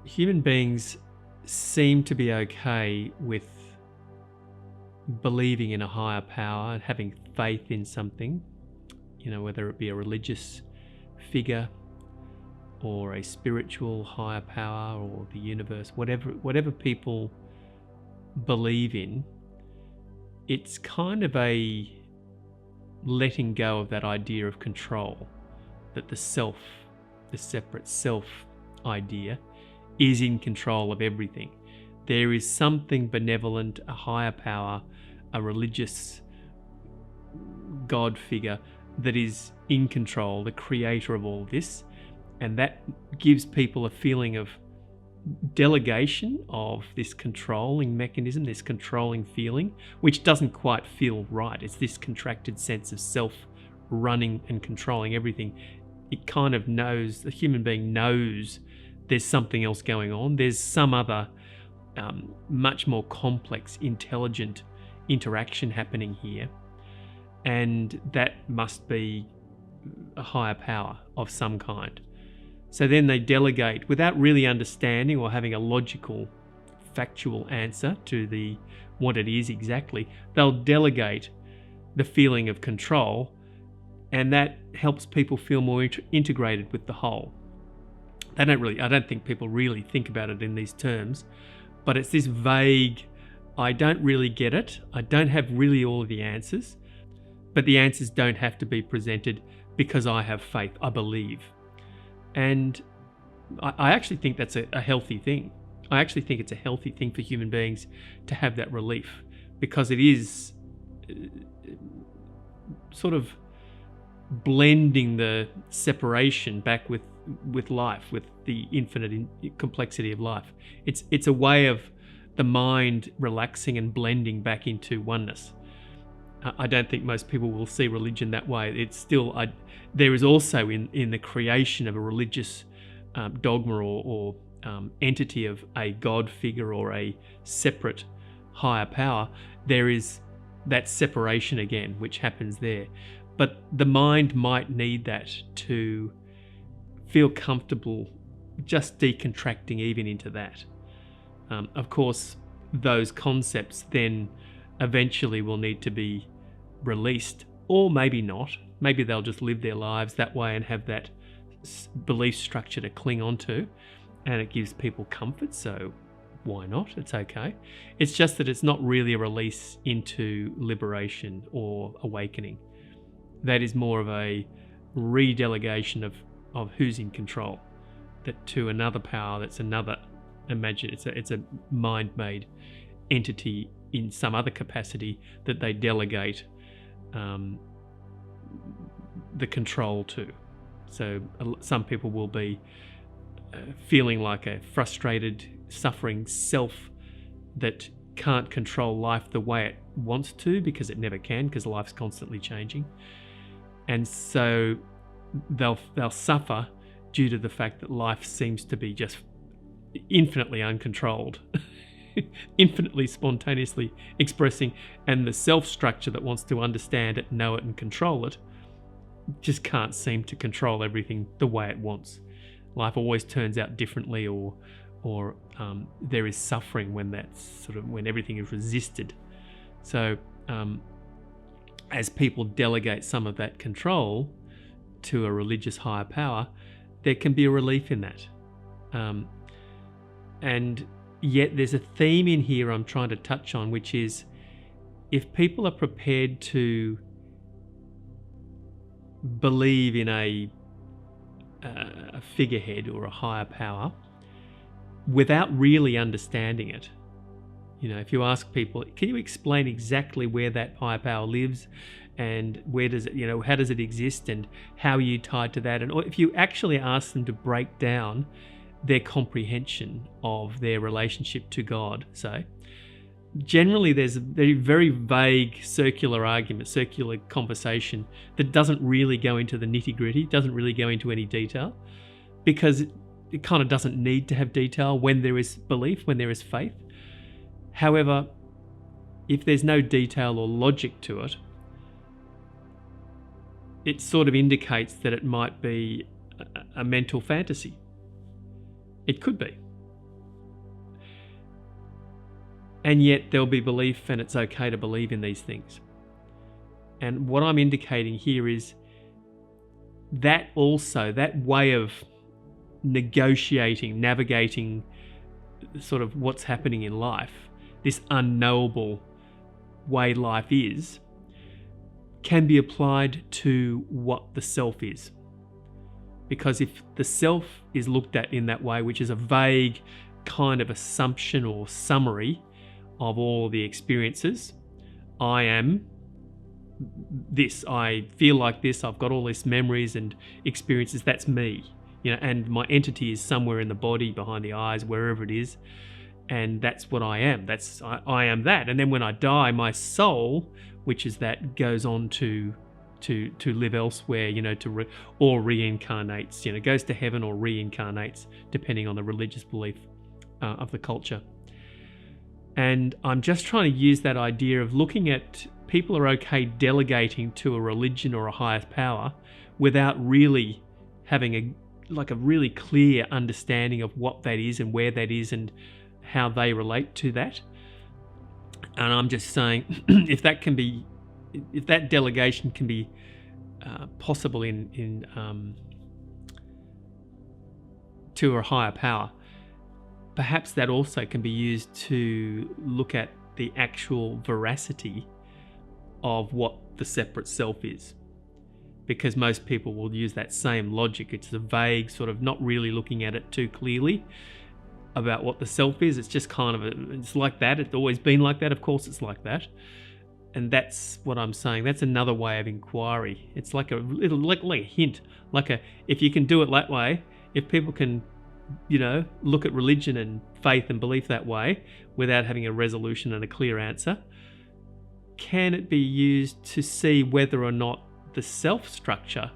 human beings seem to be okay with believing in a higher power and having faith in something, whether it be a religious figure or a spiritual higher power or the universe, whatever people believe in. It's kind of a letting go of that idea of control, that the separate self idea is in control of everything. There is something benevolent, a higher power, a religious God figure that is in control, the creator of all this, and that gives people a feeling of delegation of this controlling mechanism, this controlling feeling, which doesn't quite feel right. It's this contracted sense of self running and controlling everything. It kind of knows, the human being knows there's something else going on. There's some other much more complex, intelligent interaction happening here. And that must be a higher power of some kind. So then they delegate without really understanding or having a logical, factual answer to what it is exactly. They'll delegate the feeling of control, and that helps people feel more integrated with the whole. I don't think people really think about it in these terms, but it's this vague, I don't really get it, I don't have really all of the answers, but the answers don't have to be presented because I have faith, I believe. And I actually think that's a healthy thing. I actually think it's a healthy thing for human beings to have that relief, because it is sort of blending the separation back with life, with the infinite complexity of life. It's a way of the mind relaxing and blending back into oneness. I don't think most people will see religion that way. It's still, there is also in the creation of a religious dogma or entity of a God figure or a separate higher power, there is that separation again, which happens there. But the mind might need that to feel comfortable just decontracting even into that. Of course, those concepts then eventually will need to be released, or maybe not. Maybe they'll just live their lives that way and have that belief structure to cling onto, and it gives people comfort, so why not? It's okay. It's just that it's not really a release into liberation or awakening. That is more of a redelegation of who's in control, that to another power that's another, imagine it's a mind-made entity in some other capacity that they delegate the control to. So some people will be feeling like a frustrated, suffering self that can't control life the way it wants to, because it never can, because life's constantly changing. And so they'll suffer due to the fact that life seems to be just infinitely uncontrolled, infinitely spontaneously expressing, and the self structure that wants to understand it, know it, and control it just can't seem to control everything the way it wants. Life always turns out differently, or there is suffering when when everything is resisted. So as people delegate some of that control to a religious higher power, there can be a relief in that. And yet there's a theme in here I'm trying to touch on, which is, if people are prepared to believe in a figurehead or a higher power without really understanding it, if you ask people, can you explain exactly where that higher power lives, and where does it, how does it exist, and how are you tied to that? And if you actually ask them to break down their comprehension of their relationship to God, say, generally there's a very vague circular argument, circular conversation that doesn't really go into the nitty-gritty, doesn't really go into any detail, because it kind of doesn't need to have detail when there is belief, when there is faith. However, if there's no detail or logic to it, it sort of indicates that it might be a mental fantasy. It could be. And yet there'll be belief, and it's okay to believe in these things. And what I'm indicating here is that also, that way of negotiating, navigating sort of what's happening in life, this unknowable way life is, can be applied to what the self is. Because if the self is looked at in that way, which is a vague kind of assumption or summary of all the experiences, I am this, I feel like this, I've got all these memories and experiences, that's me, and my entity is somewhere in the body, behind the eyes, wherever it is, and that's what I am. I am that. And then when I die, my soul, which is that, goes on to live elsewhere, or reincarnates, goes to heaven or reincarnates, depending on the religious belief of the culture. And I'm just trying to use that idea of looking at people are okay delegating to a religion or a higher power without really having a really clear understanding of what that is and where that is and how they relate to that. And I'm just saying, if that delegation can be possible in to a higher power, perhaps that also can be used to look at the actual veracity of what the separate self is. Because most people will use that same logic. It's a vague sort of, not really looking at it too clearly about what the self is. It's just kind of, it's like that. It's always been like that. Of course it's like that. And that's what I'm saying. That's another way of inquiry. It's like a little, like a hint, if you can do it that way, if people can, look at religion and faith and belief that way without having a resolution and a clear answer, can it be used to see whether or not the self structure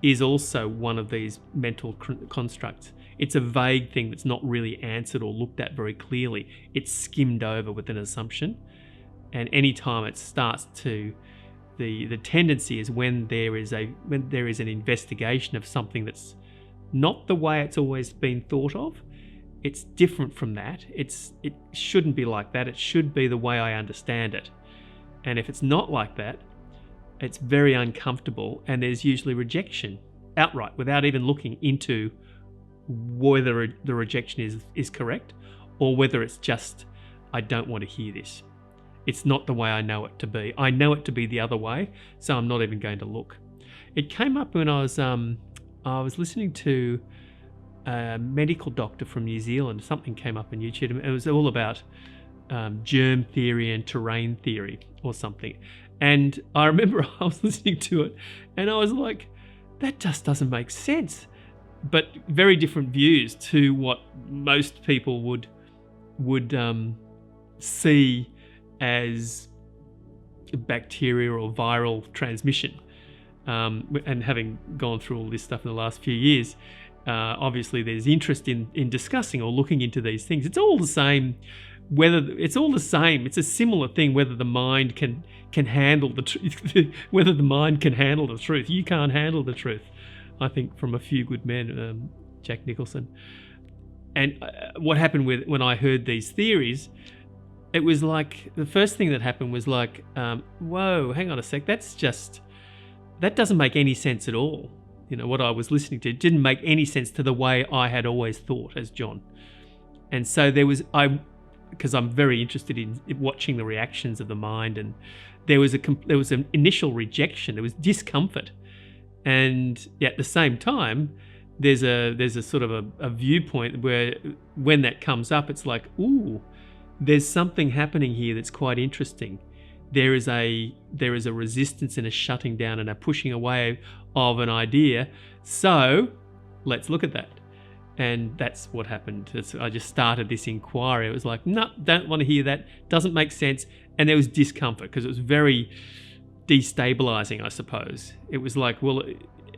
is also one of these mental constructs? It's a vague thing that's not really answered or looked at very clearly. It's skimmed over with an assumption. And any time it starts to, the tendency is when there is an investigation of something that's not the way it's always been thought of, it's different from that. It shouldn't be like that. It should be the way I understand it. And if it's not like that, it's very uncomfortable, and there's usually rejection outright without even looking into whether the rejection is correct or whether it's just, I don't want to hear this. It's not the way I know it to be. I know it to be the other way, so I'm not even going to look. It came up when I was listening to a medical doctor from New Zealand. Something came up on YouTube. It was all about germ theory and terrain theory or something. And I remember I was listening to it and I was like, that just doesn't make sense. But very different views to what most people would see as bacteria or viral transmission. And having gone through all this stuff in the last few years, obviously there's interest in discussing or looking into these things. It's all the same. It's a similar thing whether the mind can handle the truth. Whether the mind can handle the truth. You can't handle the truth, I think, from A Few Good Men, Jack Nicholson. And what happened when I heard these theories, it was like, the first thing that happened was like, whoa, hang on a sec, that doesn't make any sense at all. What I was listening to didn't make any sense to the way I had always thought as John. And so because I'm very interested in watching the reactions of the mind, and there was an initial rejection, there was discomfort, and at the same time, there's a sort of a viewpoint where when that comes up, it's like, ooh, there's something happening here that's quite interesting. There is a resistance and a shutting down and a pushing away of an idea. So let's look at that. And that's what happened. I just started this inquiry. It was like, no, don't want to hear that. Doesn't make sense. And there was discomfort because it was very destabilizing, I suppose. It was like, well,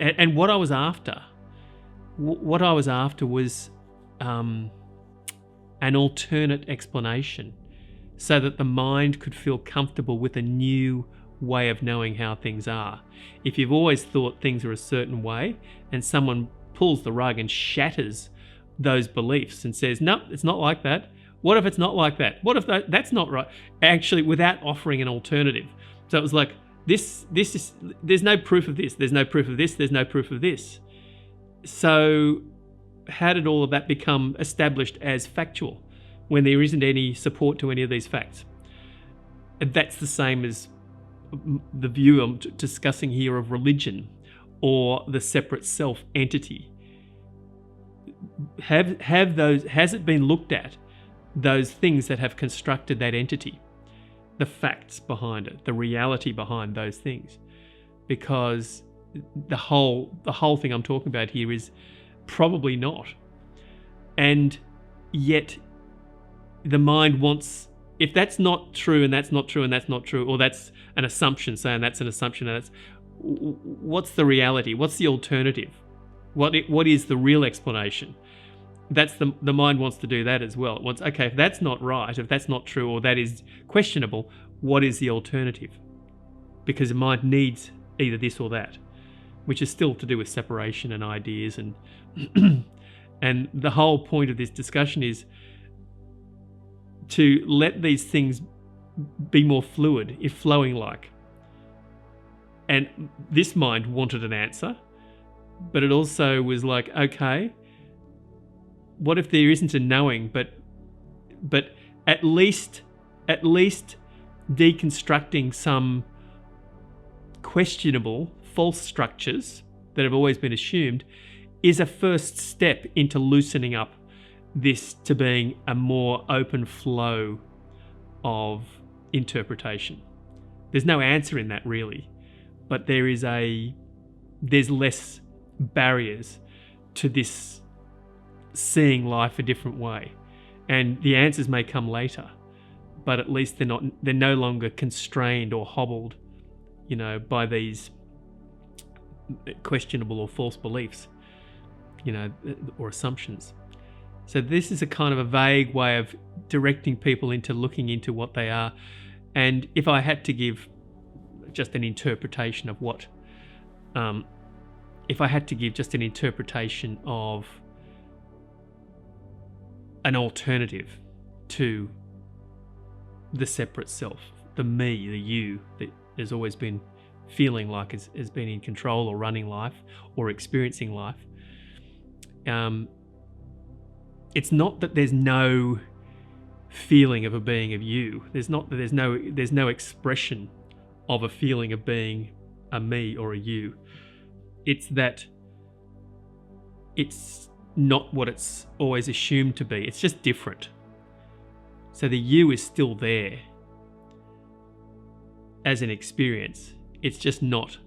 and what I was after was an alternate explanation so that the mind could feel comfortable with a new way of knowing how things are. If you've always thought things are a certain way and someone pulls the rug and shatters those beliefs and says, no, it's not like that, What if it's not like that? What if that's not right? Actually, without offering an alternative. So it was like, this is, there's no proof of this, there's no proof of this, there's no proof of this. So how did all of that become established as factual when there isn't any support to any of these facts? And that's the same as the view I'm discussing here of religion or the separate self entity. Has it been looked at, those things that have constructed that entity, the facts behind it, the reality behind those things? Because the whole thing I'm talking about here is probably not. And yet the mind wants, if that's not true and that's not true and that's not true, or that's an assumption, saying that's an assumption, and that's, what's the reality? What's the alternative? What is the real explanation? That's the mind wants to do that as well. It wants, okay, if that's not right, if that's not true, or that is questionable, what is the alternative? Because the mind needs either this or that, which is still to do with separation and ideas, and and the whole point of this discussion is to let these things be more fluid, if flowing like. And this mind wanted an answer, but it also was like, okay, what if there isn't a knowing, but at least deconstructing some questionable false structures that have always been assumed is a first step into loosening up this to being a more open flow of interpretation. There's no answer in that really, but there's less barriers to this seeing life a different way. And the answers may come later, but at least they're no longer constrained or hobbled, by these questionable or false beliefs, or assumptions. So this is a kind of a vague way of directing people into looking into what they are. And if I had to give just an interpretation of what, if I had to give just an interpretation of an alternative to the separate self, the me, the you that has always been feeling like has been in control or running life or experiencing life, it's not that there's no feeling of a being of you. There's no expression of a feeling of being a me or a you. It's that it's not what it's always assumed to be. It's just different. So the you is still there as an experience. It's just not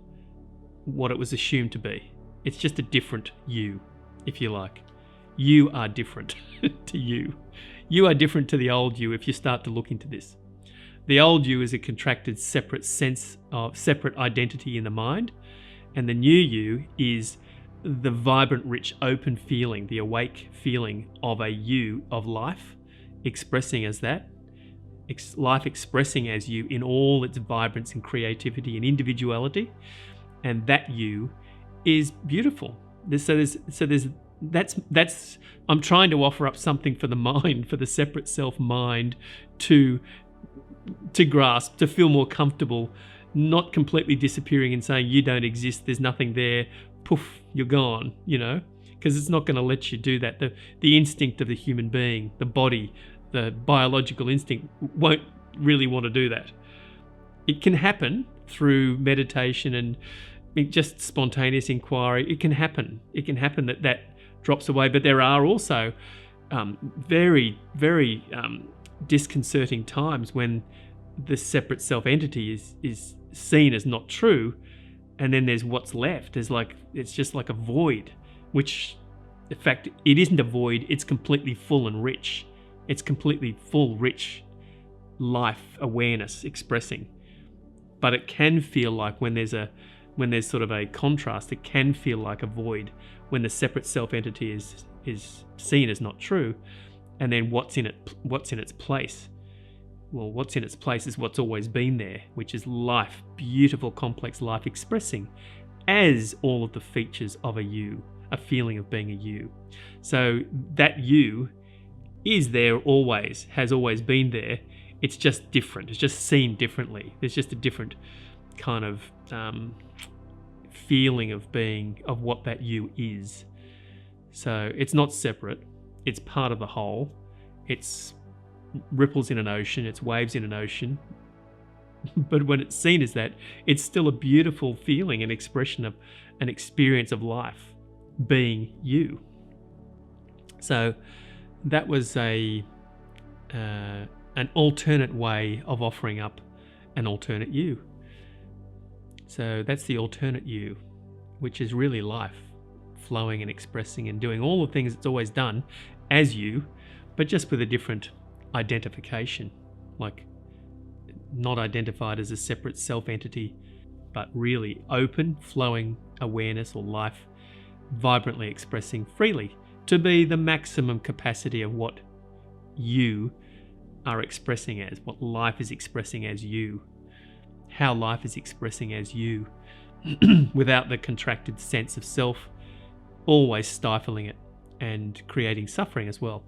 what it was assumed to be. It's just a different you, if you like. You are different to you. You are different to the old you if you start to look into this. The old you is a contracted separate sense of separate identity in the mind, and the new you is the vibrant, rich, open feeling, the awake feeling of a you of life, expressing as that, life expressing as you in all its vibrance and creativity and individuality, and that you is beautiful. That's I'm trying to offer up something for the mind, for the separate self mind to grasp, to feel more comfortable, not completely disappearing and saying you don't exist, there's nothing there, poof, you're gone, because it's not going to let you do that. The instinct of the human being, the body, the biological instinct won't really want to do that. It can happen through meditation and just spontaneous inquiry. It can happen that drops away, but there are also very, very disconcerting times when the separate self-entity is seen as not true, and then there's what's left. It's just like a void, which, in fact, it isn't a void, it's completely full and rich. It's completely full, rich life awareness expressing. But it can feel like when there's sort of a contrast, it can feel like a void when the separate self-entity is seen as not true, and then what's in its place? Well, what's in its place is what's always been there, which is life, beautiful, complex life expressing as all of the features of a you, a feeling of being a you. So that you is there always, has always been there. It's just different. It's just seen differently. There's just a different kind of feeling of being, of what that you is. So it's not separate. It's part of the whole. It's ripples in an ocean. It's waves in an ocean. But when it's seen as that, it's still a beautiful feeling, an expression of an experience of life, being you. So that was an alternate way of offering up an alternate you. So that's the alternate you, which is really life, flowing and expressing and doing all the things it's always done as you, but just with a different identification, like not identified as a separate self-entity, but really open, flowing awareness or life, vibrantly expressing freely to be the maximum capacity of what you are expressing as, what life is expressing as you, how life is expressing as you, without the contracted sense of self always stifling it and creating suffering as well.